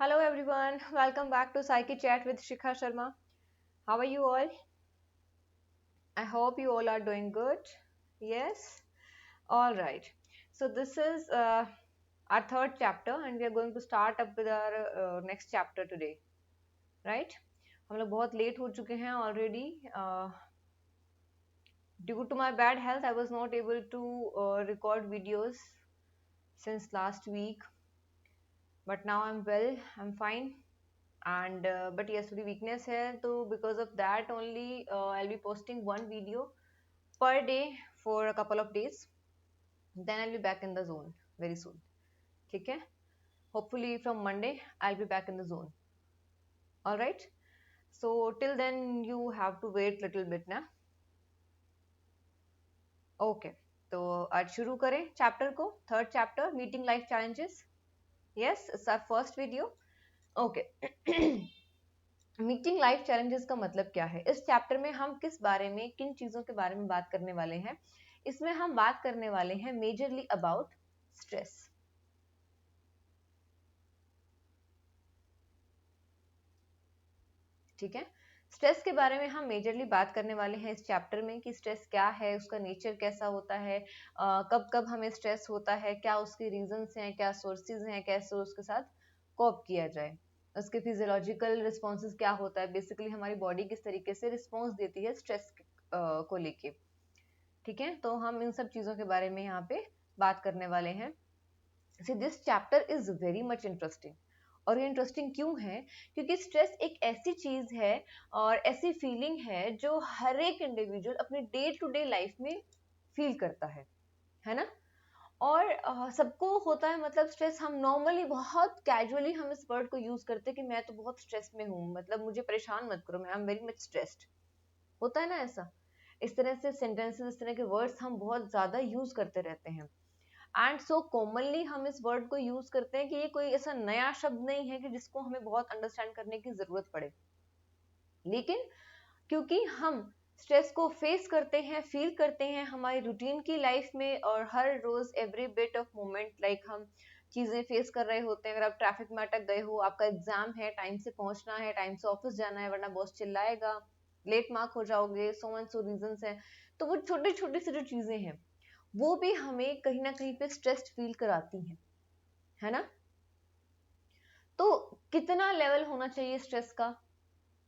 Hello everyone, welcome back to Psyche Chat with Shikha Sharma. How are you all? I hope you all are doing good. Yes? All right. So this is our third chapter and we are going to start up with our next chapter today. Right? हम लोग बहुत late हो चुके हैं already. Due to my bad health, I was not able to record videos since last week. But now I'm well, I'm fine. And but yes, थोड़ी weakness है तो because of that only I'll be posting one video per day for a couple of days, then I'll be back in the zone very soon. ठीक है, hopefully from Monday I'll be back in the zone. All right, so till then you have to wait little bit ना. Okay, तो आज शुरू करें chapter को. Third chapter, meeting life challenges. Yes, it's our first video. Okay. Meeting life challenges का मतलब क्या है? इस चैप्टर में हम किस बारे में, किन चीजों के बारे में बात करने वाले हैं? इसमें हम बात करने वाले हैं मेजरली अबाउट स्ट्रेस. ठीक है, स्ट्रेस के बारे में हम मेजरली बात करने वाले हैं इस चैप्टर में कि स्ट्रेस क्या है, उसका नेचर कैसा होता है, कब कब हमें स्ट्रेस होता है, क्या उसके रीजंस हैं, क्या सोर्सेज हैं, कैसे उसके साथ कोप किया जाए, उसके फिजियोलॉजिकल रिस्पॉन्सेज क्या होता है, बेसिकली हमारी बॉडी किस तरीके से रिस्पॉन्स देती है स्ट्रेस को लेके. ठीक है, तो हम इन सब चीजों के बारे में यहाँ पे बात करने वाले हैं. See this chapter is very much interesting. और ये इंटरेस्टिंग क्यों है? क्योंकि स्ट्रेस एक ऐसी चीज है और ऐसी फीलिंग है जो हर एक इंडिविजुअल अपने डे टू डे लाइफ में फील करता है ना. और सबको होता है. मतलब स्ट्रेस हम नॉर्मली बहुत कैजुअली हम इस वर्ड को यूज करते हैं कि मैं तो बहुत स्ट्रेस में हूँ, मतलब मुझे परेशान मत करो, मैं I am very much stressed. होता है ना ऐसा. इस तरह से सेंटेंसेस, इस तरह के वर्ड्स हम बहुत ज्यादा यूज करते रहते हैं. एंड सो कॉमनली हम इस वर्ड को यूज करते हैं कि ये कोई ऐसा नया शब्द नहीं है कि जिसको हमें बहुत अंडरस्टैंड करने की जरूरत पड़े. लेकिन क्योंकि हम स्ट्रेस को फेस करते हैं, फील करते हैं हमारी रूटीन की लाइफ में, और हर रोज every bit of moment like हम चीजें फेस कर रहे होते हैं. अगर आप ट्रैफिक में अटक गए हो, आपका एग्जाम है, टाइम से पहुंचना है, टाइम से ऑफिस जाना है वरना बॉस चिल्लाएगा, लेट मार्क हो जाओगे, सो एंड सो रीजंस हैं. तो वो छोटी छोटी सी जो चीजें हैं वो भी हमें कहीं ना कहीं पे स्ट्रेस्ड फील कराती हैं, है ना. तो कितना लेवल होना चाहिए स्ट्रेस का,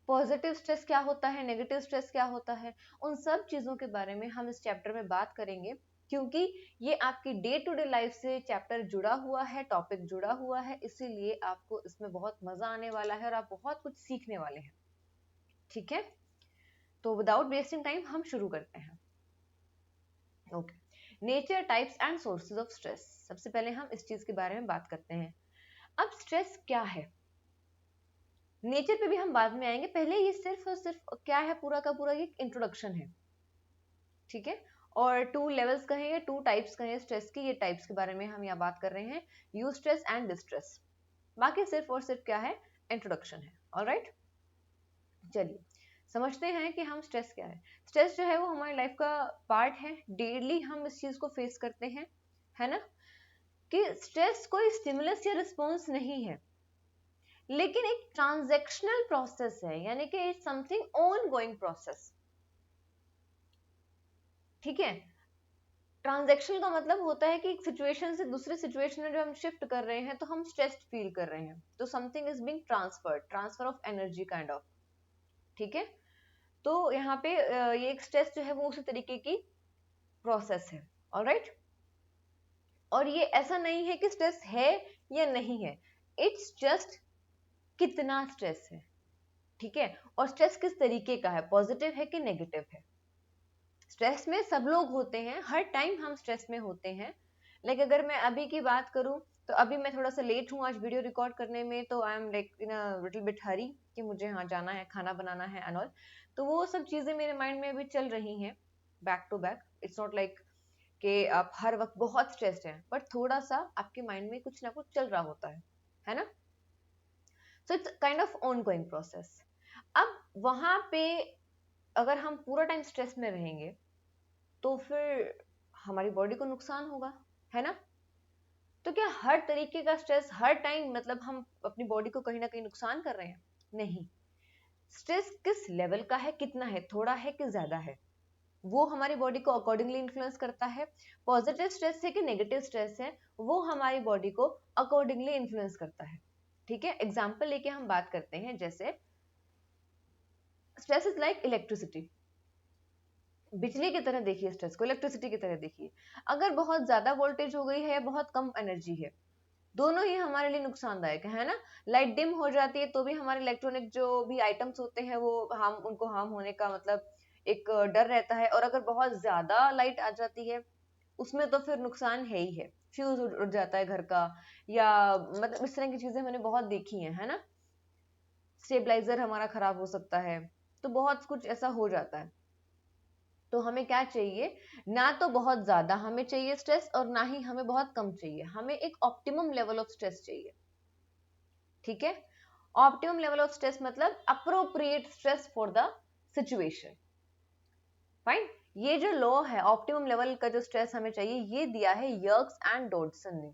पॉजिटिव स्ट्रेस क्या होता है, नेगेटिव स्ट्रेस क्या होता है, उन सब चीजों के बारे में हम इस चैप्टर में बात करेंगे. क्योंकि ये आपकी डे टू डे लाइफ से चैप्टर जुड़ा हुआ है, टॉपिक जुड़ा हुआ है, इसीलिए आपको इसमें बहुत मजा आने वाला है और आप बहुत कुछ सीखने वाले हैं. ठीक है, तो विदाउट वेस्टिंग टाइम हम शुरू करते हैं. Okay, nature, types and sources of stress. सबसे पहले हम इस चीज के बारे में बात करते हैं. अब स्ट्रेस क्या है, नेचर पे भी हम बाद में आएंगे. पहले ये सिर्फ और सिर्फ क्या है, पूरा का पूरा ये इंट्रोडक्शन है. ठीक है, और टू लेवल्स कहें या टू टाइप्स कहें स्ट्रेस की, ये टाइप्स के बारे में हम यहाँ बात कर रहे हैं, यू स्ट्रेस एंड डिस्ट्रेस. बाकी सिर्फ और सिर्फ क्या है, इंट्रोडक्शन है. ऑलराइट, चलिए समझते हैं कि हम स्ट्रेस क्या है. स्ट्रेस जो है वो हमारी लाइफ का पार्ट है, डेली हम इस चीज को फेस करते हैं, है ना. कि स्ट्रेस कोई स्टिमुलस या रिस्पॉन्स नहीं है, लेकिन एक ट्रांजैक्शनल प्रोसेस है, यानी कि it's something on going process. ठीक है, ट्रांजैक्शन का मतलब होता है कि एक सिचुएशन से दूसरे सिचुएशन में जो हम शिफ्ट कर रहे हैं तो हम स्ट्रेस्ड फील कर रहे हैं, तो something is being transferred, transfer of energy kind of. ठीक है, तो यहाँ पे ये एक स्ट्रेस जो है वो उसी तरीके की प्रोसेस है. ऑलराइट, और ये ऐसा नहीं है कि स्ट्रेस है या नहीं है, इट्स जस्ट कितना स्ट्रेस है. ठीक है, और स्ट्रेस किस तरीके का है, पॉजिटिव है कि नेगेटिव है. स्ट्रेस में सब लोग होते हैं, हर टाइम हम स्ट्रेस में होते हैं. लाइक अगर मैं अभी की बात करूं तो अभी मैं थोड़ा सा लेट हूं आज वीडियो रिकॉर्ड करने में, तो I am like in a little bit hurry कि मुझे यहाँ जाना है, खाना बनाना है एंड ऑल. तो वो सब चीजें मेरे माइंड में अभी चल रही हैं back to back. It's not like कि आप हर वक्त बहुत स्ट्रेस्ड हैं, बट थोड़ा सा आपके माइंड में कुछ ना कुछ चल रहा होता है ना. So it's kind of on going process. अब वहां पे अगर हम पूरा टाइम स्ट्रेस में रहेंगे तो फिर हमारी बॉडी को नुकसान होगा, है ना. तो क्या हर तरीके का स्ट्रेस हर टाइम मतलब हम अपनी बॉडी को कहीं ना कहीं नुकसान कर रहे हैं? नहीं। स्ट्रेस किस लेवल का है, कितना है, थोड़ा है कि ज्यादा है, वो हमारी बॉडी को अकॉर्डिंगली इन्फ्लुएंस करता है। पॉजिटिव स्ट्रेस है कि नेगेटिव स्ट्रेस है, वो हमारी बॉडी को अकॉर्डिंगली इन्फ्लुएंस करता है। ठीक है, एग्जाम्पल लेके हम बात करते हैं। जैसे स्ट्रेस इज लाइक इलेक्ट्रिसिटी, बिजली की तरह देखिए स्ट्रेस को, इलेक्ट्रिसिटी की तरह देखिए। अगर बहुत ज्यादा वोल्टेज हो गई है या बहुत कम एनर्जी है, दोनों ही हमारे लिए नुकसानदायक है ना। लाइट डिम हो जाती है तो भी हमारे इलेक्ट्रॉनिक जो भी आइटम्स होते हैं वो उनको हार्म होने का मतलब एक डर रहता है। और अगर बहुत ज्यादा लाइट आ जाती है उसमें तो फिर नुकसान है ही है, फ्यूज उड़ जाता है घर का, या मतलब इस तरह की चीजें मैंने बहुत देखी हैं, है ना। स्टेबलाइजर हमारा खराब हो सकता है, तो बहुत कुछ ऐसा हो जाता है। तो हमें क्या चाहिए, ना तो बहुत ज्यादा हमें चाहिए स्ट्रेस और ना ही हमें बहुत कम चाहिए, हमें एक ऑप्टिमम लेवल ऑफ स्ट्रेस चाहिए। ठीक है, ऑप्टिमम लेवल ऑफ स्ट्रेस मतलब appropriate stress for the situation. Fine. ये जो लॉ है ऑप्टिमम लेवल का जो स्ट्रेस हमें चाहिए, ये दिया है यर्क्स एंड डॉडसन ने।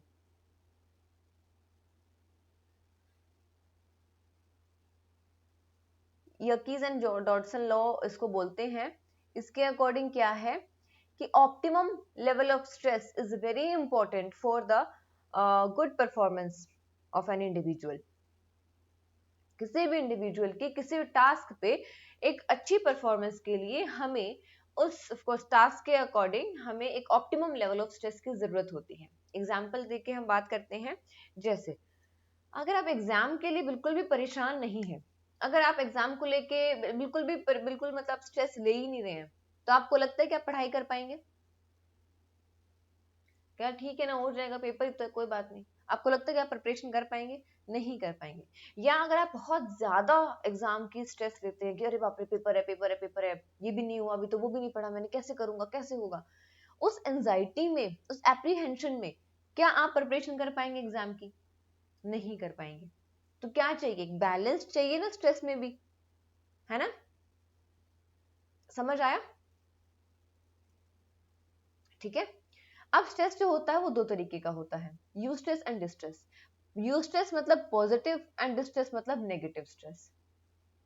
यर्कीज एंड डॉडसन लॉ इसको बोलते हैं। इसके अकॉर्डिंग क्या है कि optimum level of stress is very important for the good performance of an individual. किसी भी इंडिविजुअल की किसी भी टास्क पे एक अच्छी परफॉर्मेंस के लिए हमें उस टास्क के अकॉर्डिंग हमें एक ऑप्टिमम लेवल ऑफ स्ट्रेस की जरूरत होती है। एग्जाम्पल देके हम बात करते हैं। जैसे अगर आप एग्जाम के लिए बिल्कुल भी परेशान नहीं है, अगर आप एग्जाम को लेके बिल्कुल मतलब स्ट्रेस ले ही नहीं रहे हैं, तो आपको लगता है कि आप पढ़ाई कर पाएंगे? क्या ठीक है ना, हो जाएगा पेपर, तो कोई बात नहीं। आपको लगता है कि आप प्रिपरेशन कर पाएंगे? नहीं कर पाएंगे। या अगर आप बहुत ज्यादा एग्जाम की स्ट्रेस लेते हैं कि अरे बाप रे, पेपर है, पेपर है, पेपर है, ये भी नहीं हुआ अभी, तो वो भी नहीं पढ़ा मैंने, कैसे करूंगा, कैसे होगा, उस एंजाइटी में, उस एप्रीहेंशन में क्या आप प्रिपरेशन कर पाएंगे एग्जाम की? नहीं कर पाएंगे। तो क्या चाहिए, एक बैलेंस चाहिए ना स्ट्रेस में भी, है ना। समझ आया? ठीक है। अब स्ट्रेस जो होता है वो दो तरीके का होता है, you stress and distress. You stress मतलब पॉजिटिव एंड डिस्ट्रेस मतलब नेगेटिव स्ट्रेस।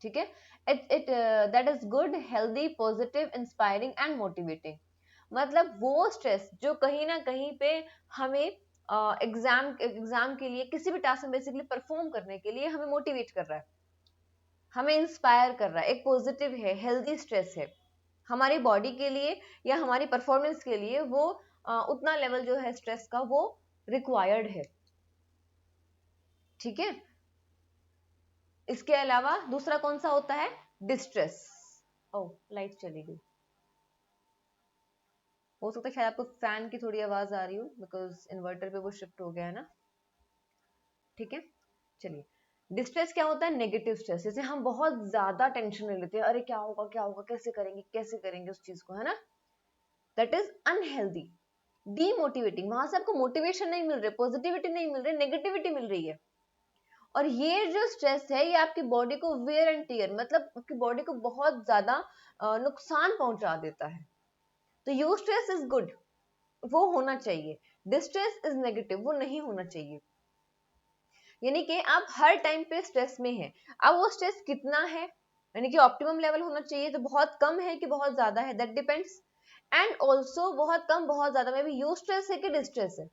ठीक है। It that is good, healthy, positive, inspiring and motivating. मतलब वो स्ट्रेस जो कहीं ना कहीं पे हमें एग्जाम के लिए किसी भी टास्क में बेसिकली परफॉर्म करने के लिए हमें मोटिवेट कर रहा है, हमें इंस्पायर कर रहा है, एक पॉजिटिव है, हेल्दी स्ट्रेस है हमारी बॉडी के लिए या हमारी परफॉर्मेंस के लिए। वो उतना लेवल जो है स्ट्रेस का वो रिक्वायर्ड है। ठीक है। इसके अलावा दूसरा कौन सा होता है, डिस्ट्रेस। ओ, लाइट चली गई। हो सकता है शायद आपको फैन की थोड़ी आवाज आ रही हो, बिकॉज इन्वर्टर पे वो शिफ्ट हो गया है ना। ठीक है, चलिए। डिस्ट्रेस क्या होता है, नेगेटिव स्ट्रेस। जैसे हम बहुत ज्यादा टेंशन ले लेते हैं, अरे क्या होगा, क्या होगा, कैसे करेंगे, कैसे करेंगे उस चीज को, है ना। That is unhealthy, demotivating. वहां से आपको मोटिवेशन नहीं मिल रही, पॉजिटिविटी नहीं मिल रही, नेगेटिविटी मिल रही है। और ये जो स्ट्रेस है ये आपकी बॉडी को वेयर एंड टीयर मतलब आपकी बॉडी को बहुत ज्यादा नुकसान पहुंचा देता है। तो यू स्ट्रेस इज गुड, वो होना चाहिए। डिस्ट्रेस इज नेगेटिव, वो नहीं होना चाहिए। यानी कि आप हर टाइम पे स्ट्रेस में हैं। अब वो स्ट्रेस कितना है, यानी कि ऑप्टिमम लेवल होना चाहिए, तो बहुत कम है कि बहुत ज्यादा है, दैट डिपेंड्स। एंड ऑल्सो बहुत कम बहुत ज्यादा में भी यू स्ट्रेस है कि डिस्ट्रेस है,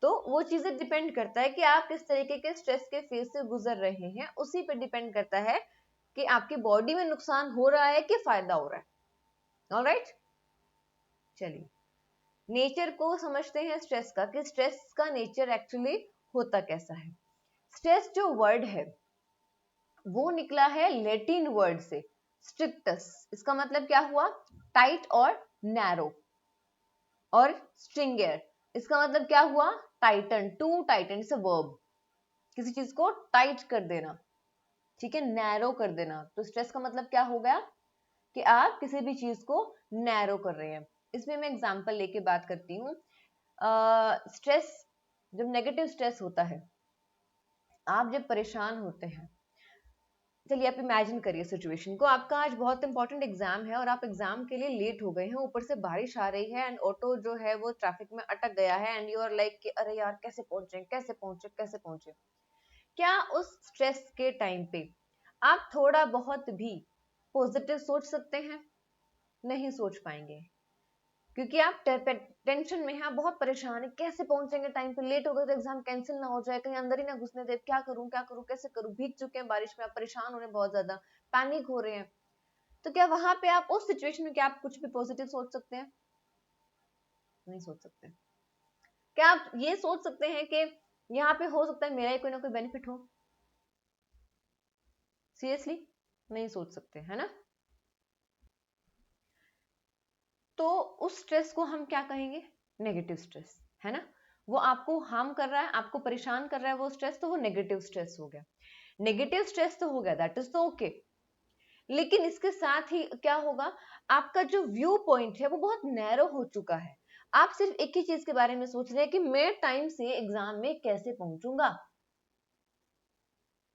तो वो चीजें डिपेंड करता है कि आप किस तरीके के स्ट्रेस के फेज से गुजर रहे हैं, उसी पे डिपेंड करता है कि आपकी बॉडी में नुकसान हो रहा है कि फायदा हो रहा है। ऑलराइट, चलिए नेचर को समझते हैं स्ट्रेस का, कि स्ट्रेस का नेचर एक्चुअली होता कैसा है। स्ट्रेस जो वर्ड है वो निकला है लैटिन वर्ड से स्ट्रिक्टस। इसका मतलब क्या हुआ, टाइट और नैरो। और स्ट्रिंगर, इसका मतलब क्या हुआ, tighten, to tighten, it's a verb, किसी चीज को टाइट कर देना। ठीक है, नैरो कर देना। तो स्ट्रेस का मतलब क्या हो गया कि आप किसी भी चीज को नैरो कर रहे हैं। इसमें मैं एग्जांपल लेके बात करती हूँ। स्ट्रेस, जब नेगेटिव स्ट्रेस होता है, आप जब परेशान होते हैं चलिए आप इमेजिन करिए सिचुएशन को, आपका आज बहुत इंपॉर्टेंट एग्जाम है और आप एग्जाम के लिए लेट हो गए हैं, ऊपर से बारिश आ रही है एंड ऑटो जो है वो ट्रैफिक में अटक गया है एंड यू आर लाइक कि अरे यार कैसे पहुंचे कैसे पहुंचे कैसे पहुंचे। क्या उस स्ट्रेस के टाइम पे आप थोड़ा बहुत भी पॉजिटिव सोच सकते हैं? नहीं सोच पाएंगे, क्योंकि आप टेंशन में हैं, आप बहुत परेशान है, कैसे पहुंचेंगे टाइम पे, लेट हो गए तो एग्जाम कैंसिल ना हो जाए, कहीं अंदर ही ना घुसने दे, क्या करूं कैसे करूं, भीग चुके हैं बारिश में, आप परेशान हो रहे हैं, बहुत ज्यादा पैनिक हो रहे हैं। तो क्या वहां पे आप उस सिचुएशन में क्या आप कुछ भी पॉजिटिव सोच सकते हैं? नहीं सोच सकते। क्या आप ये सोच सकते हैं कि यहाँ पे हो सकता है मेरा ही कोई ना कोई बेनिफिट हो? सीरियसली नहीं सोच सकते, है ना? तो उस स्ट्रेस को हम क्या कहेंगे? नेगेटिव स्ट्रेस, है ना? वो आपको हार्म कर रहा है, आपको परेशान कर रहा है वो स्ट्रेस, तो वो नेगेटिव स्ट्रेस हो गया। नेगेटिव स्ट्रेस तो हो गया, दैट इज तो ओके। लेकिन इसके साथ ही क्या होगा, आपका जो व्यू पॉइंट है वो बहुत नैरो हो चुका है। आप सिर्फ एक ही चीज के बारे में सोच रहे हैं कि मैं टाइम से एग्जाम में कैसे पहुंचूंगा,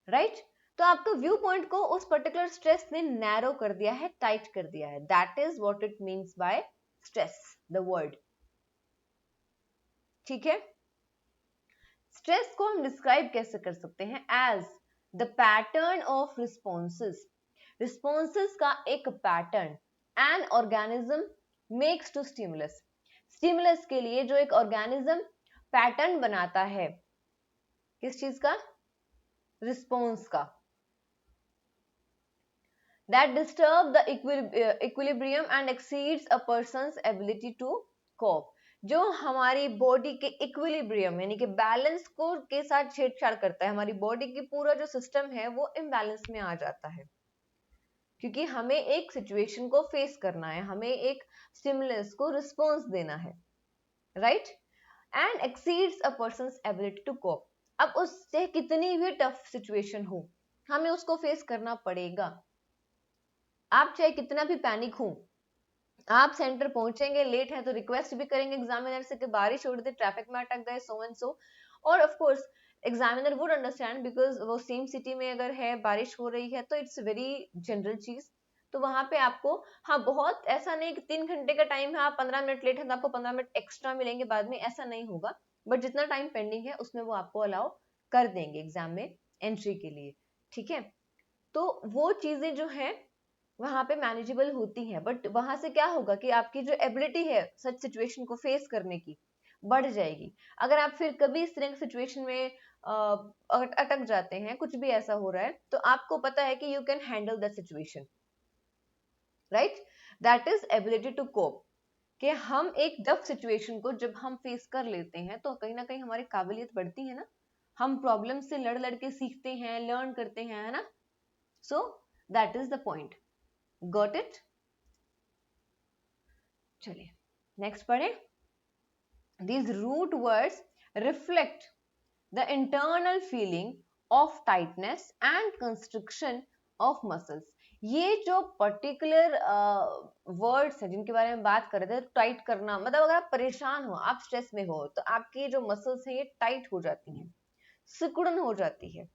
राइट? तो आपका व्यू पॉइंट को उस पर्टिकुलर स्ट्रेस ने नैरो कर दिया है, टाइट कर दिया है। That is what it means by stress, the word. ठीक है? स्ट्रेस को हम डिस्क्राइब कैसे कर सकते हैं? As the pattern of responses, responses का एक pattern an organism makes to stimulus, stimulus के लिए जो एक ऑर्गेनिज्म पैटर्न बनाता है, किस चीज का? रिस्पॉन्स का। that disturb the equilibrium and exceeds a person's ability to cope, जो हमारी बॉडी के इक्विलिब्रियम यानी कि बैलेंस को के साथ छेड़छाड़ करता है, हमारी बॉडी की पूरा जो सिस्टम है वो इम्बैलेंस में आ जाता है, क्योंकि हमें एक सिचुएशन को फेस करना है, हमें एक स्टिमुलस को रिस्पॉन्स देना है, right? And exceeds a person's ability to cope, अब उससे कितनी भी टफ सिचुएशन हो हमें उसको फेस करना पड़ेगा। आप चाहे कितना भी पैनिक हो, आप सेंटर पहुंचेंगे, लेट है तो रिक्वेस्ट भी करेंगे एग्जामिनर से कि बारिश हो रही थी, ट्रैफिक में अटक गए, सो एंड सो। और of course examiner would understand, because वो सेम सिटी में अगर है, बारिश हो रही है, तो इट्स वेरी जनरल चीज। तो वहां पे आपको, हाँ, बहुत ऐसा नहीं कि 3 घंटे का टाइम है, आप 15 मिनट लेट है तो आपको 15 मिनट एक्स्ट्रा मिलेंगे बाद में, ऐसा नहीं होगा। बट जितना टाइम पेंडिंग है उसमें वो आपको अलाउ कर देंगे एग्जाम में एंट्री के लिए। ठीक है? तो वो चीजें जो है वहां पे मैनेजेबल होती हैं, बट वहां से क्या होगा कि आपकी जो एबिलिटी है सच सिचुएशन को फेस करने की बढ़ जाएगी। अगर आप फिर कभी इस तरह की सिचुएशन में अटक जाते हैं, कुछ भी ऐसा हो रहा है, तो आपको पता है कि you can handle the situation, right? That is ability to cope, कि हम एक टफ सिचुएशन को जब हम फेस कर लेते हैं तो कहीं ना कहीं हमारी काबिलियत बढ़ती है ना, हम प्रॉब्लम से लड़ लड़ के सीखते हैं, लर्न करते हैं, है ना? So that is the point. Got it? चलिए नेक्स्ट पढ़े। These root words reflect the internal feeling of tightness and constriction of muscles। ये जो पर्टिकुलर वर्ड्स हैं जिनके बारे में बात कर रहे थे, टाइट करना मतलब अगर आप परेशान हो, आप स्ट्रेस में हो, तो आपकी जो मसल्स हैं ये टाइट हो जाती हैं, सिकुड़न हो जाती है।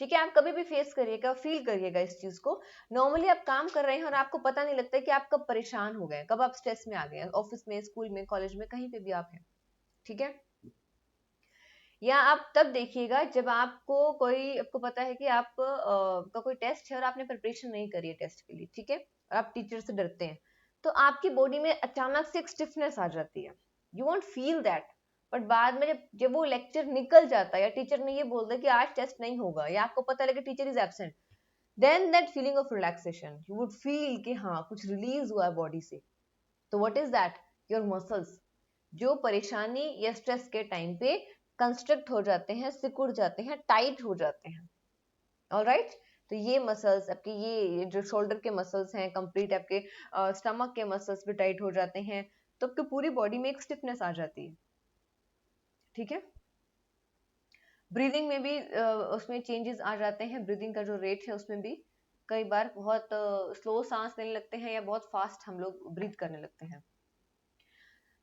ठीक है? आप कभी भी फेस करिएगा, फील करिएगा इस चीज को। नॉर्मली आप काम कर रहे हैं और आपको पता नहीं लगता है कि आप कब परेशान हो गए, कब आप स्ट्रेस में आ गए, ऑफिस में, स्कूल में, कॉलेज में, कहीं पे भी आप हैं। ठीक है? या आप तब देखिएगा जब आपको कोई, आपको पता है कि आप का कोई टेस्ट है और आपने प्रिपरेशन नहीं करी है टेस्ट के लिए, ठीक है, और आप टीचर से डरते हैं, तो आपकी बॉडी में अचानक से एक स्टिफनेस आ जाती है, you won't feel that. But बाद में जब जब वो लेक्चर निकल जाता है या टीचर ने ये बोल दिया कि आज टेस्ट नहीं होगा, या आपको पता लगे teacher is absent, then that feeling of relaxation you would feel कि हाँ कुछ रिलीज हुआ है बॉडी से। तो what is that? Your muscles, जो परेशानी या स्ट्रेस के टाइम पे कंस्ट्रक्ट हो जाते हैं, सिकुड़ जाते हैं, टाइट हो जाते हैं। ऑलराइट? तो ये मसल्स आपके, ये जो शोल्डर के मसल्स हैं, कंप्लीट आपके स्टमक के मसल्स भी टाइट हो जाते हैं, तो आपकी पूरी बॉडी में एक स्टिफनेस आ जाती है। ठीक है? ब्रीदिंग में भी उसमें चेंजेस आ जाते हैं, ब्रीदिंग का जो रेट है उसमें भी कई बार बहुत स्लो सांस लेने लगते हैं या बहुत फास्ट हम लोग ब्रीथ करने लगते हैं।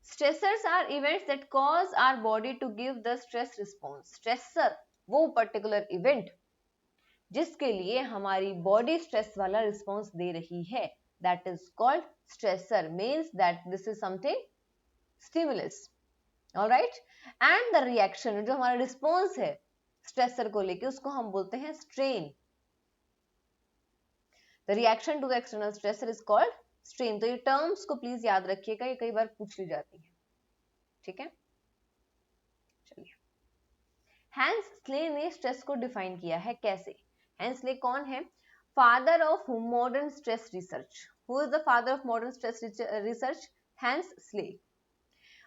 Stressors are events that cause our body to give the stress response. Stressor वो particular event जिसके लिए हमारी बॉडी स्ट्रेस वाला रिस्पॉन्स दे रही है, that is called stressor, means that this is something stimulus, alright. And the reaction, जो हमारा response है स्ट्रेसर को लेके, उसको हम बोलते हैं strain. The reaction to the external stressor is called strain. तो ये टर्म्स को प्लीज याद रखिएगा, ये कई बार पूछ ली जाती है, ठीक है। चलिए, हैंस स्ले ने स्ट्रेस को डिफाइन किया है कैसे? हैंस स्ले कौन है? Father of modern stress research. Who is the father of modern stress research? Hans Selye.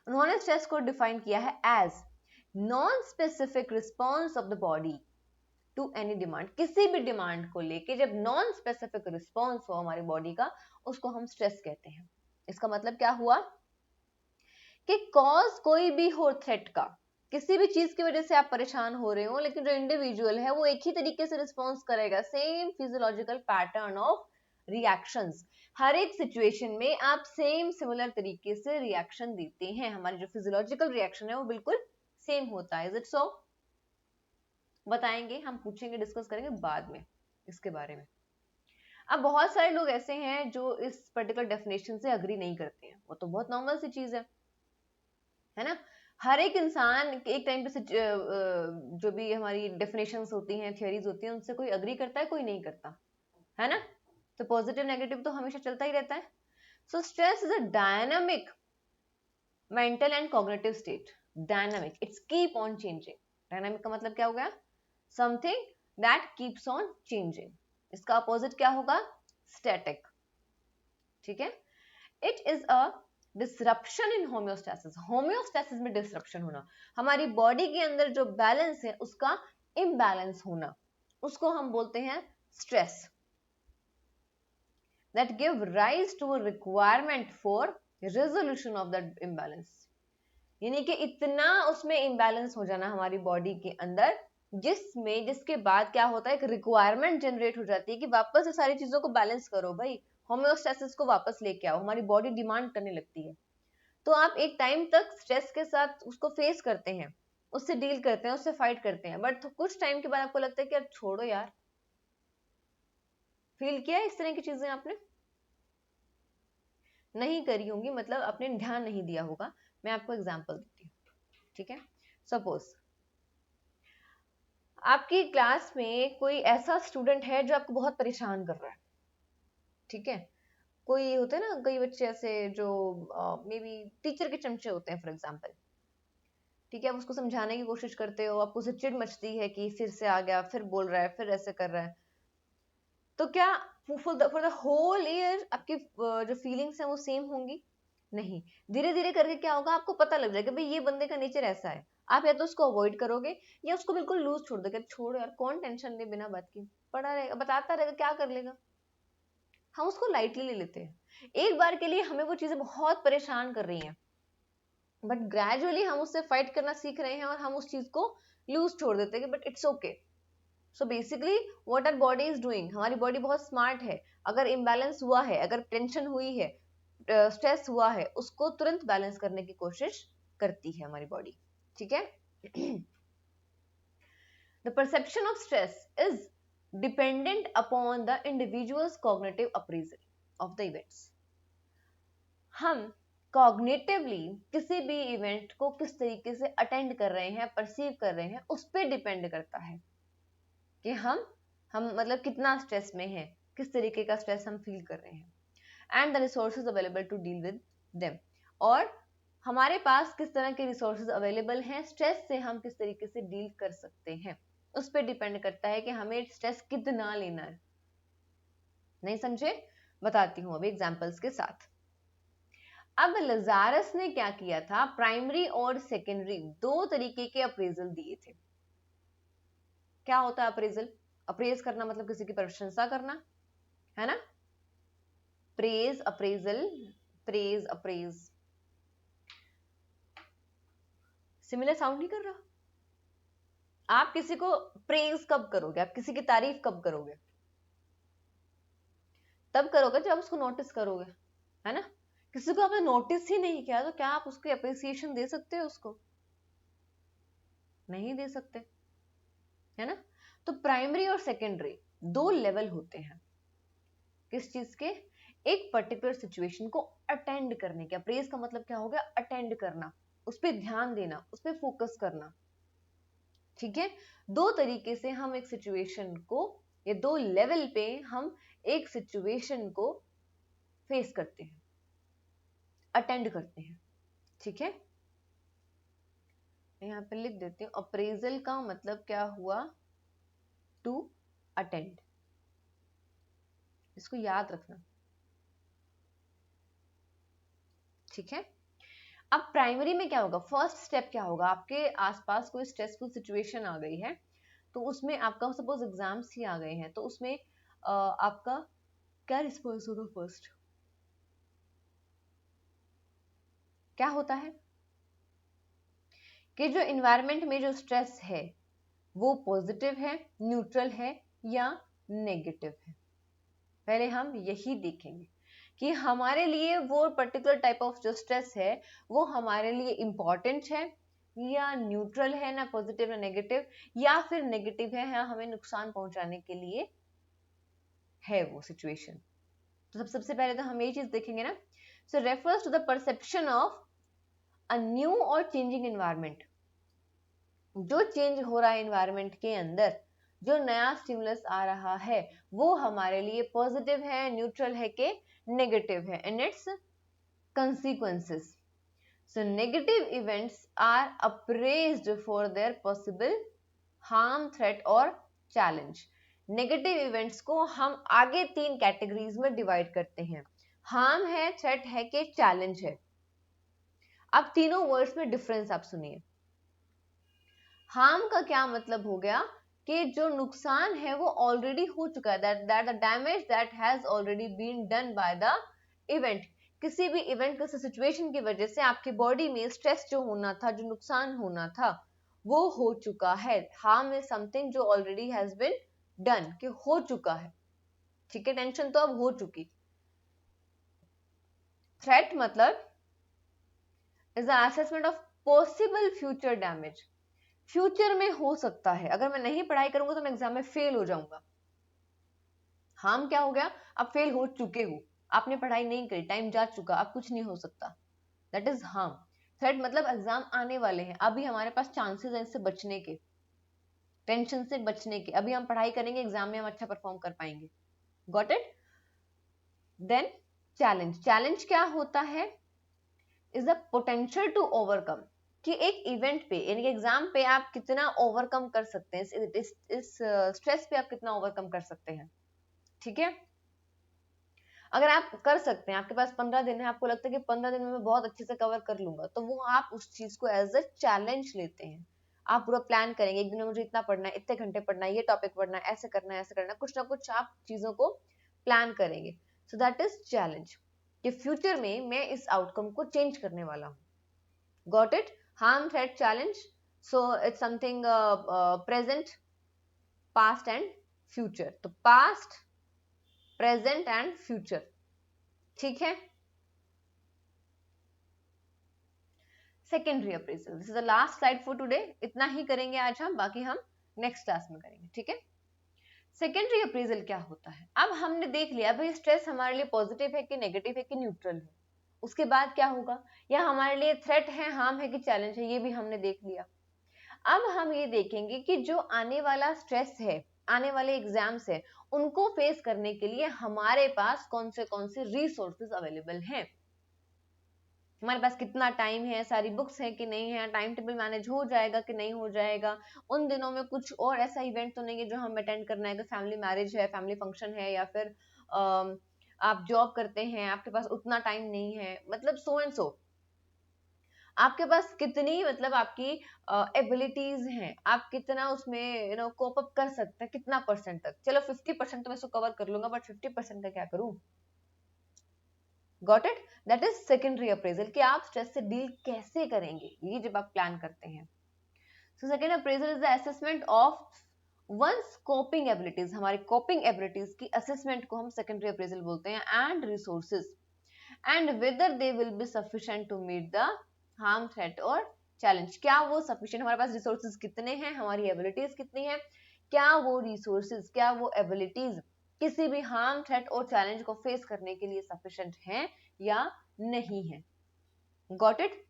उन्होंने स्ट्रेस को डिफाइन किया है as non specific response of the body to any demand. किसी भी डिमांड को लेके जब नॉन स्पेसिफिक रिस्पॉन्स हो हमारी बॉडी का, उसको हम स्ट्रेस कहते हैं। इसका मतलब क्या हुआ कि कॉज कोई भी हो थ्रेट का, किसी भी चीज की वजह से आप परेशान हो रहे हो, लेकिन जो इंडिविजुअल है वो एक ही तरीके से रिस्पॉन्स करेगा, same physiological pattern of reactions. हर एक सिचुएशन में आप सेम सिमिलर तरीके से रिएक्शन देते हैं, हमारी जो फिजियोलॉजिकल रिएक्शन है वो बिल्कुल सेम होता है। Is it so? बताएंगे, हम पूछेंगे, डिस्कस करेंगे बाद में इसके बारे में। अब बहुत सारे लोग ऐसे हैं जो इस पर्टिकुलर डेफिनेशन से अग्री नहीं करते हैं, वो तो बहुत नॉर्मल सी चीज है ना। हर एक इंसान एक टाइम पे जो भी हमारी डेफिनेशंस होती हैं, थियरीज होती हैं, उनसे कोई अग्री करता है, कोई नहीं करता, है ना। तो पॉजिटिव नेगेटिव तो हमेशा चलता ही रहता है। So stress is a dynamic mental and cognitive state. Dynamic, it's keep on changing. Dynamic का मतलब क्या हो गया? Something that keeps on changing. इसका अपोजिट क्या होगा? स्टैटिक, ठीक है। It is a disruption in homeostasis. Homeostasis में डिसरप्शन होना, हमारी बॉडी के अंदर जो बैलेंस है उसका इम्बैलेंस होना, उसको हम बोलते हैं stress. That give rise to a requirement for resolution of that imbalance. यानी कि इतना उसमें इम्बैलेंस हो जाना हमारी बॉडी के अंदर, जिसके बाद क्या होता है, एक रिक्वायरमेंट जनरेट हो जाती है कि वापस से सारी चीजों को बैलेंस करो भाई, होम्योस्टेसिस को वापस लेके आओ। हमारी बॉडी डिमांड करने लगती है। तो आप एक टाइम तक स्ट्रेस के साथ उसको फेस करते हैं, उससे डील करते हैं, उससे फाइट करते हैं, बट कुछ टाइम के बाद आपको लगता है कि यार छोड़ो यार। फील किया इस तरह की चीजें आपने? नहीं करी होंगी, मतलब आपने ध्यान नहीं दिया होगा। मैं आपको एग्जांपल देती हूँ, ठीक है। सपोज आपकी क्लास में कोई ऐसा स्टूडेंट है जो आपको बहुत परेशान कर रहा है, ठीक है। कोई होते हैं ना, कई बच्चे ऐसे जो मे बी टीचर के चमचे होते हैं फॉर एग्जाम्पल, ठीक है। आप उसको समझाने की कोशिश करते हो, आपको उसे चिढ़ मचती है कि फिर से आ गया, फिर बोल रहा है, फिर ऐसे कर रहा है। तो क्या फॉर द होल ईयर आपकी जो फीलिंग्स हैं वो सेम होंगी? नहीं। धीरे धीरे करके क्या होगा, आपको पता लग जाएगा भाई ये बंदे का नेचर ऐसा है। आप या तो उसको अवॉइड करोगे या उसको बिल्कुल लूज छोड़ दोगे, छोड़ यार कौन टेंशन ले, बिना बात की पड़ा रहेगा, बताता रहेगा, क्या कर लेगा। हम उसको लाइटली ले लेते हैं। एक बार के लिए हमें वो चीजें बहुत परेशान कर रही हैं, बट ग्रेजुअली हम उससे फाइट करना सीख रहे हैं और हम उस चीज को लूज छोड़ देते हैं कि but it's okay. So basically what our body is doing, हमारी बॉडी बहुत स्मार्ट है। अगर इम्बैलेंस हुआ है, अगर टेंशन हुई है, स्ट्रेस हुआ है, उसको तुरंत बैलेंस करने की कोशिश करती है हमारी बॉडी, ठीक है। The perception of stress is dependent upon the individuals cognitive appraisal of the events. हम कॉग्निटिवली किसी भी इवेंट को किस तरीके से अटेंड कर रहे हैं, परसीव कर रहे हैं, उस पर डिपेंड करता है कि हम मतलब कितना स्ट्रेस में हैं, किस तरीके का स्ट्रेस हम फील कर रहे हैं, and the resources available to deal with them. और हमारे पास किस तरह के रिसोर्सेज अवेलेबल हैं, स्ट्रेस से हम किस तरीके से डील कर सकते हैं, उस पर डिपेंड करता है कि हमें स्ट्रेस कितना लेना है। नहीं समझे? बताती हूँ अभी एग्जांपल्स के साथ। अब लजारस ने क्या किया था, प्राइमरी और सेकेंडरी दो तरीके के अप्रेजल दिए थे। क्या होता है अप्रेजल? अप्रेज करना मतलब किसी की प्रशंसा करना, है ना। Praise, appraisal, praise, apprise, similar sound नहीं कर रहा? आप किसी को प्रेज कब करोगे, आप किसी की तारीफ कब करोगे? तब करोगे जब आप उसको नोटिस करोगे, है ना। किसी को आपने नोटिस ही नहीं किया तो क्या आप उसकी अप्रिसिएशन दे सकते हो उसको? नहीं दे सकते, है ना। तो प्राइमरी और सेकेंडरी दो लेवल होते हैं किस चीज के, एक पर्टिकुलर सिचुएशन को अटेंड करने के। अप्रेज का मतलब क्या हो गया, अटेंड करना, उस पर ध्यान देना, उस पर फोकस करना। ठीक है, दो तरीके से हम एक सिचुएशन को, या दो लेवल पे हम एक सिचुएशन को फेस करते हैं, अटेंड करते हैं। ठीक है, यहाँ पे लिख देती हूँ, अप्रेजल का मतलब क्या हुआ, टू अटेंड। इसको याद रखना। ठीक है, अब प्राइमरी में क्या होगा, फर्स्ट स्टेप क्या होगा, आपके आसपास कोई स्ट्रेसफुल सिचुएशन आ गई है, तो उसमें आपका सपोज एग्जाम्स ही आ गए हैं, तो उसमें आपका क्या रिस्पॉन्स होगा, फर्स्ट क्या होता है कि जो इन्वायरमेंट में जो स्ट्रेस है वो पॉजिटिव है, न्यूट्रल है या नेगेटिव है। पहले हम यही देखेंगे कि हमारे लिए वो पर्टिकुलर टाइप ऑफ जो स्ट्रेस है वो हमारे लिए इंपॉर्टेंट है या न्यूट्रल है, ना पॉजिटिव ना नेगेटिव, या फिर नेगेटिव है, या हमें नुकसान पहुंचाने के लिए है वो सिचुएशन। तो सबसे पहले तो हम ये चीज देखेंगे ना। So refers to the perception of a new और चेंजिंग इन्वायरमेंट। जो चेंज हो रहा है इन्वायरमेंट के अंदर, जो नया स्टिमुलस आ रहा है, वो हमारे लिए पॉजिटिव है, न्यूट्रल है कि नेगेटिव है, and it's consequences. So negative events are appraised for their possible harm, threat और challenge. नेगेटिव इवेंट्स को हम आगे तीन कैटेगरीज में डिवाइड करते हैं, हार्म है, थ्रेट है कि चैलेंज है। अब तीनों वर्ड्स में डिफरेंस आप सुनिए। हार्म का क्या मतलब हो गया कि जो नुकसान है वो ऑलरेडी हो चुका है, that the damage that has already been done by the event. किसी भी इवेंट, किसी सिचुएशन की वजह से आपकी बॉडी में स्ट्रेस जो होना था, जो नुकसान होना था, वो हो चुका है। हार्म इज समथिंग जो ऑलरेडी हैज बीन डन, कि हो चुका है। ठीक है, टेंशन तो अब हो चुकी। थ्रेट मतलब is the assessment of possible future damage. Future में हो सकता है, अगर मैं नहीं पढ़ाई करूंगा तो मैं एग्जाम में फेल हो जाऊंगा। हार्म क्या हो गया, आप फेल हो चुके हो, आपने पढ़ाई नहीं करी, टाइम जा चुका, अब कुछ नहीं हो सकता, दैट इज हार्म। थ्रेट मतलब एग्जाम आने वाले हैं, अभी हमारे पास चांसेस हैं इससे बचने के, टेंशन से बचने के, अभी हम पढ़ाई करेंगे, एग्जाम में हम अच्छा परफॉर्म कर पाएंगे। Got it. Then challenge. Challenge क्या होता है, is the potential to overcome, कि एक इवेंट पे यानी कि एग्जाम पे आप कितना ओवरकम कर सकते हैं, इस स्ट्रेस पे आप कितना ओवरकम कर सकते हैं। ठीक है, अगर आप कर सकते हैं, आपके पास 15 दिन है, आपको लगता है कि 15 दिन में मैं बहुत अच्छे से कवर कर लूंगा, तो वो आप उस चीज को एज अ चैलेंज लेते हैं। आप पूरा प्लान करेंगे, एक दिन में मुझे इतना पढ़ना है, इतने घंटे पढ़ना है, ये टॉपिक पढ़ना है, ऐसे करना है, ऐसे करना है, कुछ ना कुछ आप चीजों को प्लान करेंगे। सो दैट इज चैलेंज, कि फ्यूचर में मैं इस आउटकम को चेंज करने वाला हूँ। Got it. Harm, threat, challenge. So it's something present, past and future. तो पास्ट, प्रेजेंट एंड फ्यूचर। ठीक है, secondary appraisal, this is the last slide for today. इतना ही करेंगे आज हम, बाकी हम नेक्स्ट क्लास में करेंगे। ठीक है, सेकेंडरी अप्रेजल क्या होता है, अब हमने देख लिया भाई स्ट्रेस हमारे लिए पॉजिटिव है कि नेगेटिव है कि न्यूट्रल है। उसके बाद क्या होगा, या हमारे लिए थ्रेट है, हार्म है कि चैलेंज है, ये भी हमने देख लिया। अब हम ये देखेंगे कि जो आने वाला स्ट्रेस है, आने वाले एग्जाम्स है, उनको फेस करने के लिए हमारे पास कौन से रिसोर्सेज अवेलेबल हैं, हमारे पास कितना टाइम है, सारी बुक्स है कि नहीं है, टाइम टेबल मैनेज हो जाएगा कि नहीं हो जाएगा, उन दिनों में कुछ और ऐसा इवेंट तो नहीं है जो हम अटेंड करना है, कि फैमिली मैरिज है, फैमिली फंक्शन है, या फिर आप जॉब करते हैं, आपके पास उतना टाइम नहीं है, मतलब सो एंड सो। आपके पास कितनी, मतलब आपकी एबिलिटीज हैं, आप कितना उसमें कोप अप कर सकते हैं, कितना परसेंट तक। चलो 50% तो मैं इसको कवर कर लूंगा, बट 50% का क्या करूं। Got it. That is secondary appraisal, कि आप स्ट्रेस से डील कैसे करेंगे, ये जब आप प्लान करते हैं। So second appraisal is the assessment of one's coping abilities. हमारी कोपिंग एबिलिटीज की असेसमेंट को हम सेकेंडरी अप्रेजल बोलते हैं, and resources, and whether they will be sufficient to meet the harm, threat और चैलेंज। क्या वो सफिशिएंट, हमारे पास रिसोर्सेज कितने हैं, हमारी एबिलिटीज कितनी है, क्या वो रिसोर्सेज, क्या वो एबिलिटीज किसी भी हार्म, थ्रेट और चैलेंज को फेस करने के लिए सफिशिएंट हैं या नहीं है। Got it?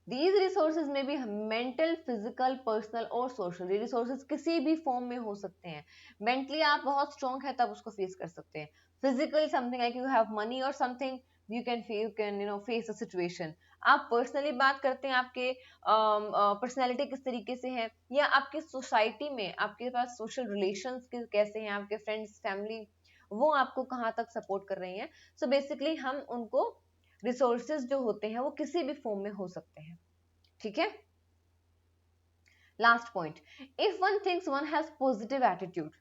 These resources में भी मेंटल, फिजिकल, पर्सनल और सोशल, ये रिसोर्सेज किसी भी फॉर्म में हो सकते हैं। मेंटली आप बहुत स्ट्रॉन्ग है तब उसको फेस कर सकते हैं। Physically something like you have money और something you can face a situation. आप पर्सनली बात करते हैं, आपके पर्सनैलिटी किस तरीके से है, या आपकी सोसाइटी में आपके पास सोशल रिलेशंस कैसे हैं, आपके फ्रेंड्स, फैमिली, वो आपको कहाँ तक सपोर्ट कर रही हैं। सो बेसिकली हम उनको रिसोर्सेज जो होते हैं वो किसी भी फॉर्म में हो सकते हैं। ठीक है? Last point, if one thinks one has positive attitude,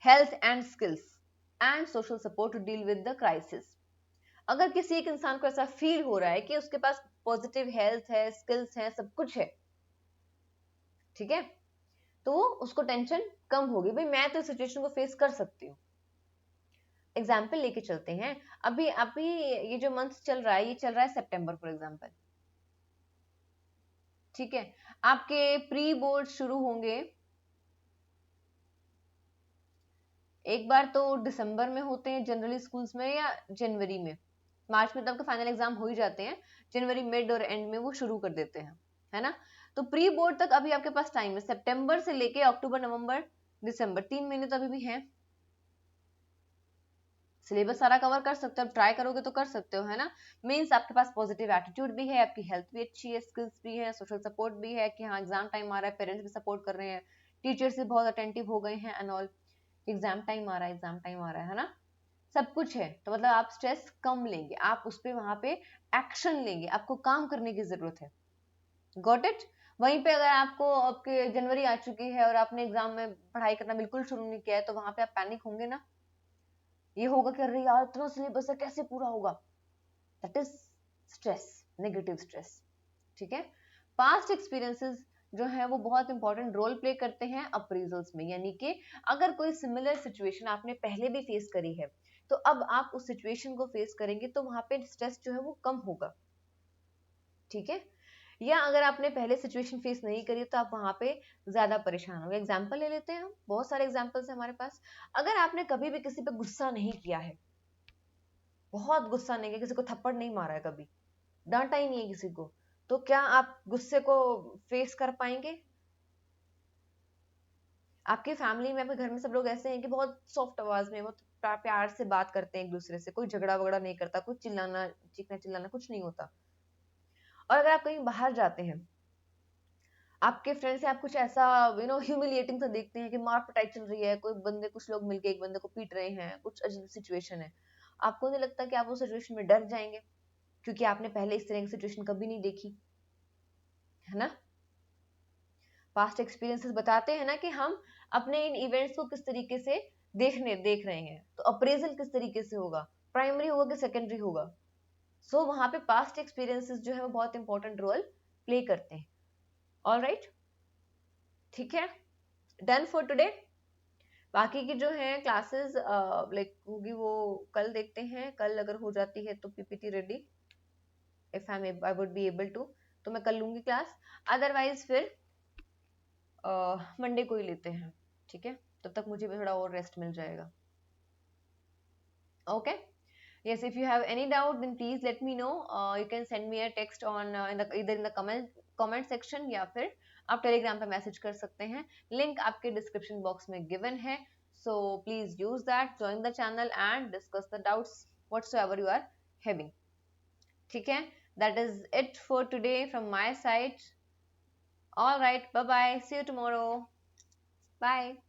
health and skills and social support to deal with the crisis, अगर किसी एक इंसान को ऐसा फील हो रहा है कि उसके पास पॉजिटिव हेल्थ है, स्किल्स है, सब कुछ है, ठीक है, तो उसको टेंशन कम होगी, भाई मैं तो सिचुएशन को फेस कर सकती हूँ। एग्जाम्पल लेके चलते हैं, अभी अभी ये जो मंथ चल रहा है, ये चल रहा है सितंबर फॉर एग्जाम्पल, ठीक है। आपके प्री बोर्ड शुरू होंगे, एक बार तो दिसंबर में होते हैं जनरली स्कूल्स में, या जनवरी में, मार्च में तो आपके फाइनल एग्जाम हो ही जाते हैं, जनवरी मिड और एंड में वो शुरू कर देते हैं, है ना। तो प्री बोर्ड तक अभी आपके पास टाइम है, सितंबर से लेके अक्टूबर, नवंबर, दिसंबर, 3 महीने तो अभी भी हैं। सिलेबस सारा कवर कर सकते हो, अब ट्राई करोगे तो कर सकते हो, है ना। मीन्स आपके पास पॉजिटिव एटीट्यूड भी है, आपकी हेल्थ भी अच्छी है, स्किल्स भी है, सोशल सपोर्ट भी है कि हाँ एग्जाम टाइम आ रहा है, पेरेंट्स भी सपोर्ट कर रहे हैं, टीचर्स भी बहुत अटेंटिव हो गए हैं एंड ऑल, एग्जाम टाइम आ रहा है, एग्जाम टाइम आ रहा है ना, सब कुछ है। तो मतलब आप स्ट्रेस कम लेंगे, आप उस पर वहां पे एक्शन लेंगे, आपको काम करने की जरूरत है। Got it? वहीं पे अगर आपको आपके जनवरी आ चुकी है और आपने एग्जाम में पढ़ाई करना बिल्कुल शुरू नहीं किया है, तो वहां पे आप पैनिक होंगे ना, ये होगा कि अरे यार इतना सिलेबस है कैसे पूरा होगा, that is stress, negative stress. ठीक है। पास्ट एक्सपीरियंसेस जो है वो बहुत इंपॉर्टेंट रोल प्ले करते हैं अप्रेजल्स में, यानी कि अगर कोई सिमिलर सिचुएशन आपने पहले भी फेस करी है, तो अब आप उस सिचुएशन को फेस करेंगे तो वहां पे स्ट्रेस जो है वो कम होगा। ठीक है। या अगर आपने पहले सिचुएशन फेस नहीं करी तो आप वहां पे ज्यादा परेशान होंगे। एग्जाम्पल ले लेते हैं हम, बहुत सारे एग्जाम्पल्स हैं हमारे पास। अगर आपने कभी भी किसी पे गुस्सा नहीं किया है, बहुत गुस्सा नहीं किया, किसी को थप्पड़ नहीं मारा है कभी, डांटा ही नहीं है किसी को, तो क्या आप गुस्से को फेस कर पाएंगे? आपके फैमिली में, आपके घर में सब लोग ऐसे हैं कि बहुत सॉफ्ट आवाज में, बहुत प्यार से बात करते हैं एक दूसरे से, कोई झगड़ा वगड़ा नहीं करता, कुछ चिल्लाना चीखना चिल्लाना कुछ नहीं होता। और अगर आप कहीं बाहर जाते हैं, आपके फ्रेंड से आप कुछ ऐसा ह्यूमिलिएटिंग सा देखते हैं कि मार पिटाई चल रही है, कोई बंदे, कुछ लोग मिलके एक बंदे को पीट रहे हैं, कुछ अजीब सिचुएशन है, आपको नहीं लगता कि आप उस सिचुएशन में डर जाएंगे? क्योंकि आपने पहले इस तरह की सिचुएशन कभी नहीं देखी, है ना। पास्ट एक्सपीरियंसेस बताते हैं ना कि हम अपने इन इवेंट्स को किस तरीके से देख रहे हैं। तो अप्रेजल किस तरीके से होगा, प्राइमरी होगा कि सेकेंडरी होगा। सो वहां पे पास्ट एक्सपीरियंसेस जो है वो बहुत इंपॉर्टेंट रोल प्ले करते हैं। ऑल राइट, ठीक है, डन फॉर टुडे। बाकी की जो है क्लासेस लाइक होगी वो कल देखते हैं, कल अगर हो जाती है तो PPT ready, if I would be able to, तो मैं कल लूंगी क्लास, अदरवाइज फिर मंडे को ही लेते हैं। ठीक है, तब तक मुझे भी थोड़ा और रेस्ट मिल जाएगा। Okay, yes, if you have any doubt then please let me know. You can send me a text on either in the comment section, या फिर आप टेलीग्राम पे मैसेज कर सकते हैं, लिंक आपके डिस्क्रिप्शन बॉक्स में गिवन है। so please use that, join the channel and discuss the doubts whatsoever you are having. ठीक है, that is it for today from my side. All right, bye bye, see you tomorrow, bye.